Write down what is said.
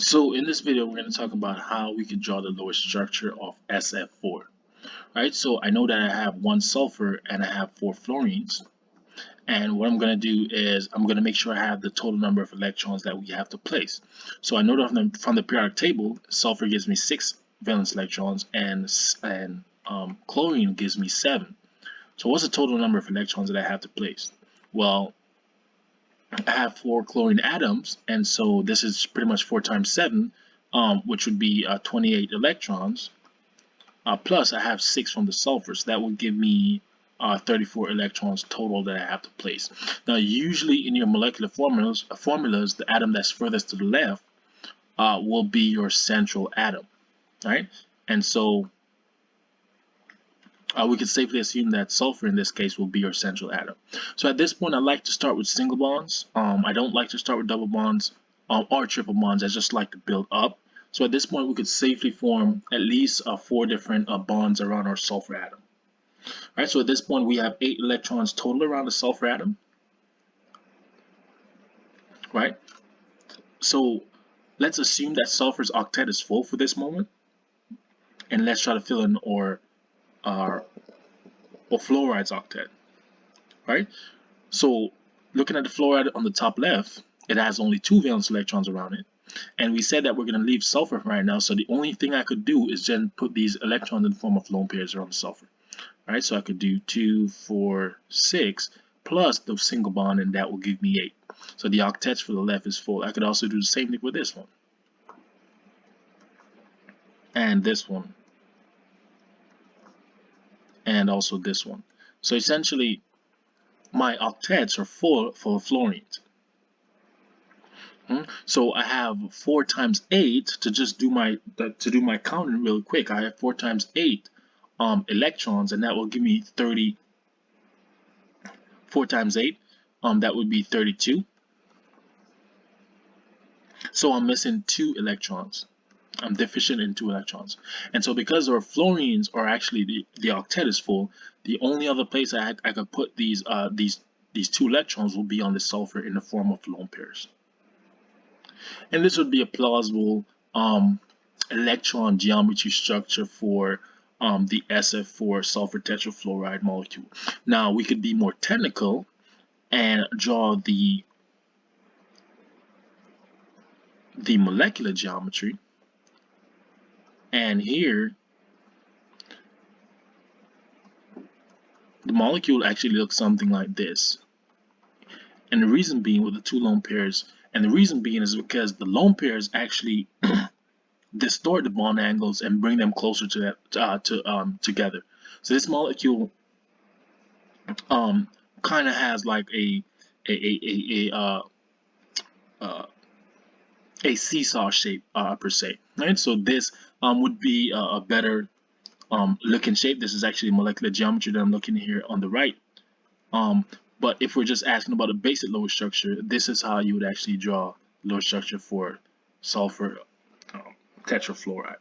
So in this video, we're going to talk about how we can draw the lower structure of SF4. Right, so I know that I have one sulfur and I have 4 fluorines. And what I'm going to do is I'm going to make sure I have the total number of electrons that we have to place. So I know that from the periodic table, sulfur gives me 6 valence electrons and chlorine gives me 7. So what's the total number of electrons that I have to place? Well, I have 4 chlorine atoms, and so this is pretty much 4 times 7, which would be 28 electrons. Plus, I have 6 from the sulfur, so that would give me 34 electrons total that I have to place. Now, usually in your molecular formulas, the atom that's furthest to the left will be your central atom, right? And so we can safely assume that sulfur in this case will be your central atom. So at this point, I like to start with single bonds. I don't like to start with double bonds or triple bonds. I just like to build up. So at this point, we could safely form at least 4 different bonds around our sulfur atom. All right, so at this point, we have 8 electrons total around the sulfur atom. Right? So let's assume that sulfur's octet is full for this moment. And let's try to fill in our fluoride's octet. Right? So looking at the fluoride on the top left, it has only 2 valence electrons around it. And we said that we're going to leave sulfur right now, so the only thing I could do is then put these electrons in the form of lone pairs around the sulfur. All right, so I could do 2, 4, 6 plus the single bond, and that will give me 8. So the octets for the left is full. I could also do the same thing with this one. And this one. And also this one. So essentially, my octets are full of fluorines. So I have 4 times 8 to just do my counting real quick. I have 4 times 8 electrons, and that will give me 30. 4 times 8, that would be 32. So I'm missing 2 electrons. I'm deficient in 2 electrons. And so because our fluorines are actually the octet is full, the only other place I could put these 2 electrons will be on the sulfur in the form of lone pairs. And this would be a plausible electron geometry structure for the SF4 sulfur tetrafluoride molecule. Now we could be more technical and draw the molecular geometry. And here, the molecule actually looks something like this. And the reason being with the 2 lone pairs, and the reason being is because the lone pairs actually distort the bond angles and bring them closer to together. So this molecule kind of has like a seesaw shape per se, right? So this would be a better looking shape. This is actually molecular geometry that I'm looking here on the right. But if we're just asking about a basic lower structure, this is how you would actually draw lower structure for sulfur tetrafluoride.